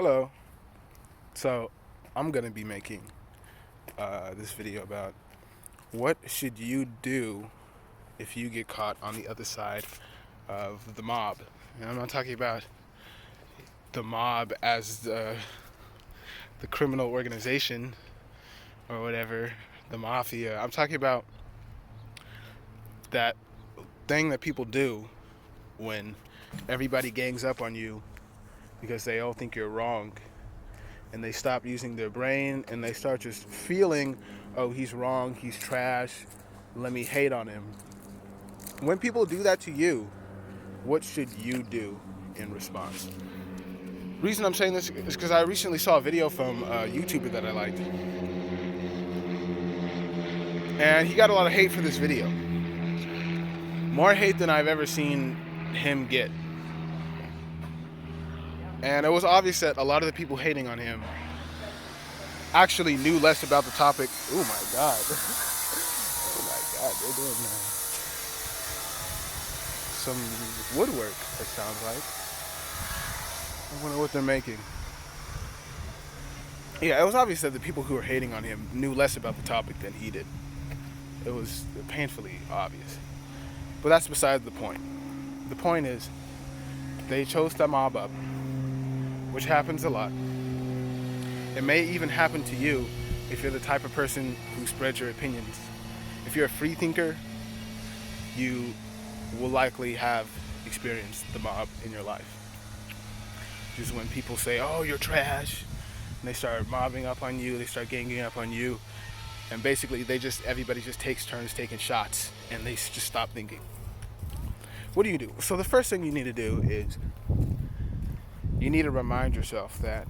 Hello. So, I'm gonna be making this video about what should you do if you get caught on the other side of the mob. And I'm not talking about the mob as the criminal organization or whatever, the mafia. I'm talking about that thing that people do when everybody gangs up on you because they all think you're wrong, and they stop using their brain and they start just feeling, oh, he's wrong, he's trash, let me hate on him. When people do that to you, what should you do in response? The reason I'm saying this is because I recently saw a video from a YouTuber that I liked, and he got a lot of hate for this video. More hate than I've ever seen him get. And it was obvious that a lot of the people hating on him actually knew less about the topic. Oh my God. Oh my God, they're doing some woodwork, it sounds like. I wonder what they're making. Yeah, it was obvious that the people who were hating on him knew less about the topic than he did. It was painfully obvious. But that's beside the point. The point is, they chose to mob up, which happens a lot. It may even happen to you if you're the type of person who spreads your opinions. If you're a free thinker, you will likely have experienced the mob in your life. Just when people say, oh, you're trash, and they start mobbing up on you, they start ganging up on you, and basically everybody just takes turns taking shots, and they just stop thinking. What do you do? So the first thing you need to do is you need to remind yourself that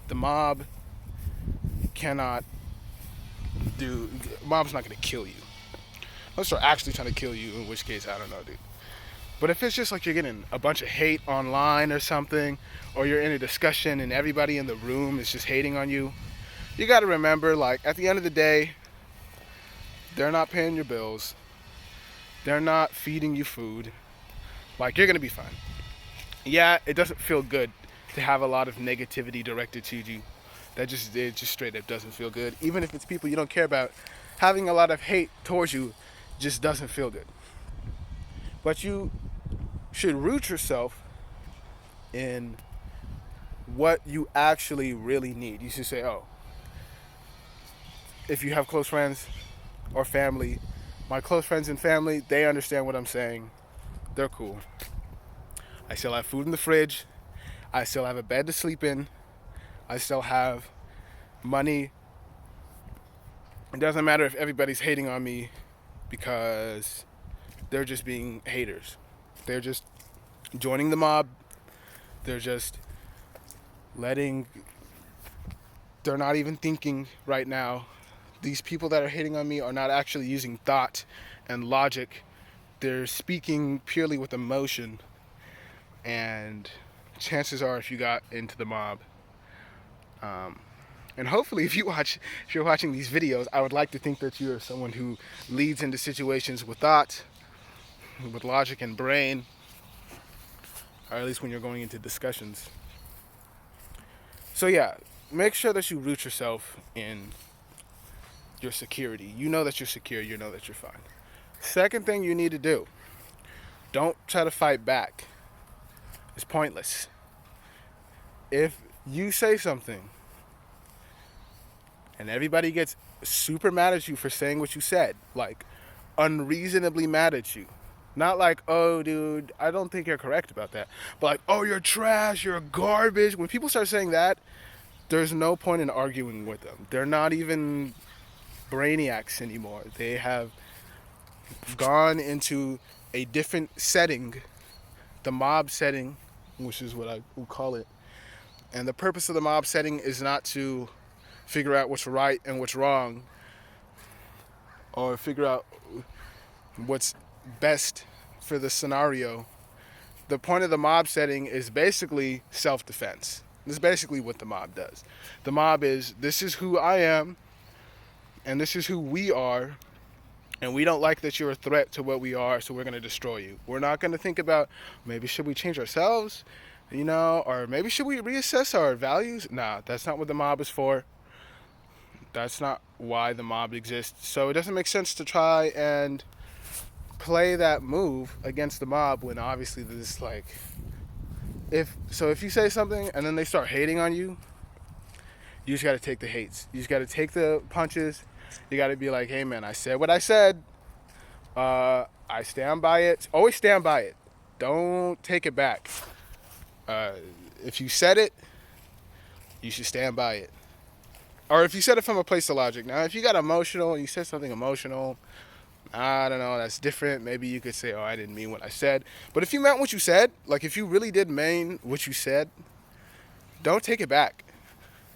the mob's not going to kill you. Unless they're actually trying to kill you, in which case, I don't know, dude. But if it's just like you're getting a bunch of hate online or something, or you're in a discussion and everybody in the room is just hating on you, you got to remember, like, at the end of the day, they're not paying your bills. They're not feeding you food. Like, you're going to be fine. Yeah, it doesn't feel good to have a lot of negativity directed to you. It just straight up doesn't feel good. Even if it's people you don't care about, having a lot of hate towards you just doesn't feel good. But you should root yourself in what you actually really need. You should say, oh, if you have close friends or family, my close friends and family, they understand what I'm saying. They're cool. I still have food in the fridge. I still have a bed to sleep in. I still have money. It doesn't matter if everybody's hating on me because they're just being haters. They're just joining the mob. They're just they're not even thinking right now. These people that are hating on me are not actually using thought and logic. They're speaking purely with emotion. And chances are, if you got into the mob, and hopefully if you're watching these videos, I would like to think that you're someone who leads into situations with thought, with logic and brain, or at least when you're going into discussions. So yeah, make sure that you root yourself in your security. You know that you're secure, you know that you're fine. Second thing you need to do, don't try to fight back. It's pointless. If you say something and everybody gets super mad at you for saying what you said, like unreasonably mad at you, not like, oh, dude, I don't think you're correct about that, but like, oh, you're trash, you're garbage. When people start saying that, there's no point in arguing with them. They're not even brainiacs anymore. They have gone into a different setting, the mob setting, which is what I would call it. And the purpose of the mob setting is not to figure out what's right and what's wrong, or figure out what's best for the scenario. The point of the mob setting is basically self-defense. This is basically what the mob does. The mob is, this is who I am, and this is who we are, and we don't like that you're a threat to what we are, so we're going to destroy you. We're not going to think about, maybe should we change ourselves? or maybe should we reassess our values? Nah, that's not what the mob is for. That's not why the mob exists. So it doesn't make sense to try and play that move against the mob when obviously this like if you say something and then they start hating on you, you just got to take the hates. You just got to take the punches. You got to be like, hey man, I said what I said. I stand by it. Always stand by it. Don't take it back. If you said it, you should stand by it. Or if you said it from a place of logic. Now, if you got emotional and you said something emotional, I don't know, that's different. Maybe you could say, oh, I didn't mean what I said. But if you meant what you said, like if you really did mean what you said, don't take it back.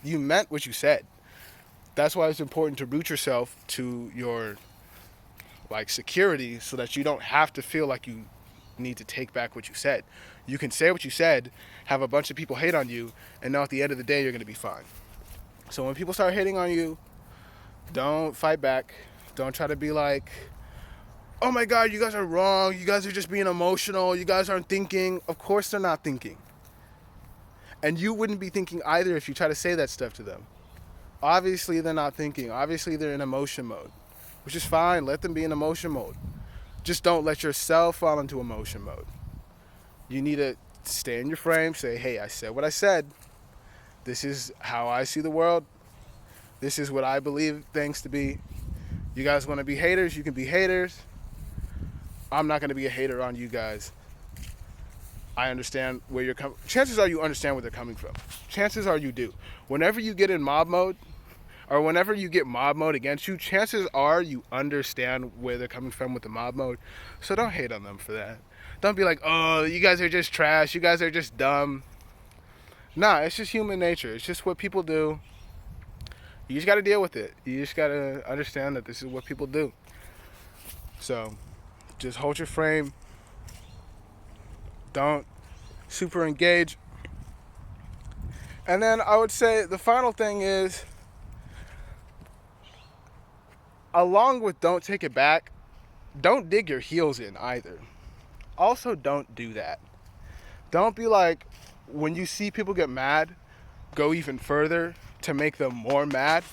You meant what you said. That's why it's important to root yourself to your like security so that you don't have to feel like you need to take back what you said. You can say what you said, have a bunch of people hate on you, and know at the end of the day you're going to be fine. So when people start hating on you, don't fight back. Don't try to be like, oh my God, you guys are wrong. You guys are just being emotional. You guys aren't thinking. Of course they're not thinking. And you wouldn't be thinking either if you try to say that stuff to them. Obviously they're not thinking. Obviously they're in emotion mode, which is fine. Let them be in emotion mode. Just don't let yourself fall into emotion mode. You need to stay in your frame. Say, hey, I said what I said. This is how I see the world. This is what I believe things to be. You guys want to be haters? You can be haters. I'm not going to be a hater on you guys. I understand where you're coming. Chances are you understand where they're coming from. Chances are you do. Whenever you get in mob mode, or whenever you get mob mode against you, chances are you understand where they're coming from with the mob mode. So don't hate on them for that. Don't be like, oh, you guys are just trash. You guys are just dumb. Nah, it's just human nature. It's just what people do. You just got to deal with it. You just got to understand that this is what people do. So just hold your frame. Don't super engage. And then I would say the final thing is, along with don't take it back, don't dig your heels in either. Also, don't do that. Don't be like, when you see people get mad, go even further to make them more mad.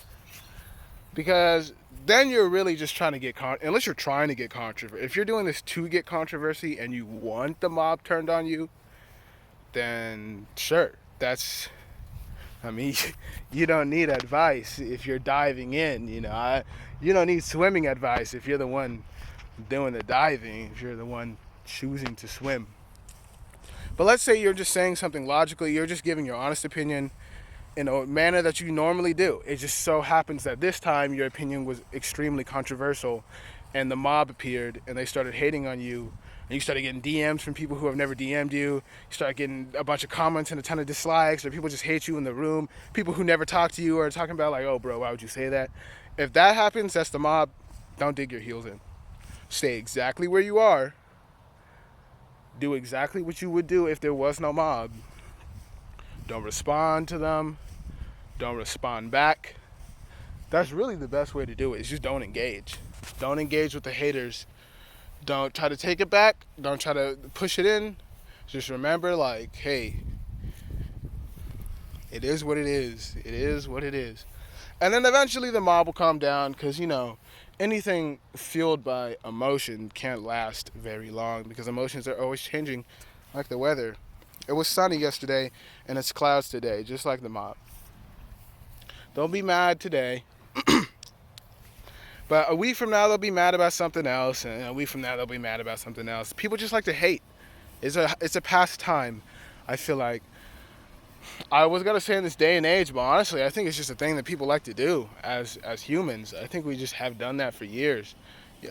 Because then you're really just trying to get, unless you're trying to get controversy. If you're doing this to get controversy and you want the mob turned on you, then sure, you don't need advice if you're diving in, you don't need swimming advice if you're the one doing the diving, if you're the one choosing to swim. But let's say you're just saying something logically, you're just giving your honest opinion in a manner that you normally do. It just so happens that this time your opinion was extremely controversial and the mob appeared and they started hating on you and you started getting DMs from people who have never DM'd you. You start getting a bunch of comments and a ton of dislikes, or people just hate you in the room. People who never talk to you are talking about like, oh bro, why would you say that? If that happens, that's the mob. Don't dig your heels in. Stay exactly where you are. Do exactly what you would do if there was no mob. Don't respond to them. Don't respond back. That's really the best way to do it, is just don't engage. Don't engage with the haters. Don't try to take it back. Don't try to push it in. Just remember, like, hey, it is what it is. It is what it is. And then eventually the mob will calm down because, anything fueled by emotion can't last very long because emotions are always changing, like the weather. It was sunny yesterday and it's clouds today, just like the mob. Don't be mad today. But a week from now they'll be mad about something else, and a week from now they'll be mad about something else. People just like to hate. It's a pastime, I feel like. I was gonna say in this day and age, but honestly, I think it's just a thing that people like to do as humans. I think we just have done that for years.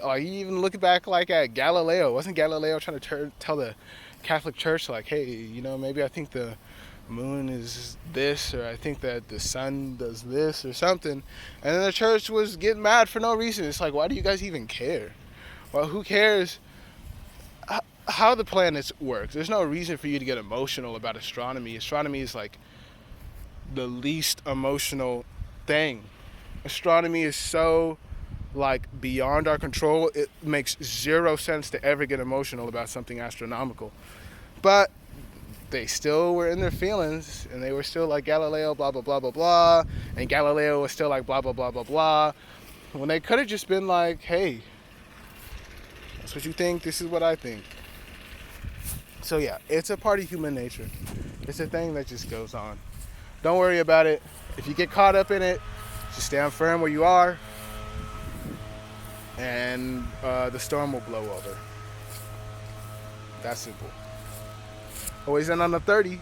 Like, you even look back like at Galileo. Wasn't Galileo trying to tell the Catholic Church like, hey, maybe I think the moon is this, or I think that the sun does this or something, and then the church was getting mad for no reason. It's like, why do you guys even care? Well, who cares how the planets work? There's no reason for you to get emotional about astronomy. Astronomy is like the least emotional thing. Astronomy is so like beyond our control. It makes zero sense to ever get emotional about something astronomical. But they still were in their feelings, and they were still like Galileo, blah, blah, blah, blah, blah, and Galileo was still like blah, blah, blah, blah, blah, when they could have just been like, hey, that's what you think, this is what I think. So yeah, it's a part of human nature. It's a thing that just goes on. Don't worry about it. If you get caught up in it, just stand firm where you are, and the storm will blow over. That simple. Always end on the 30.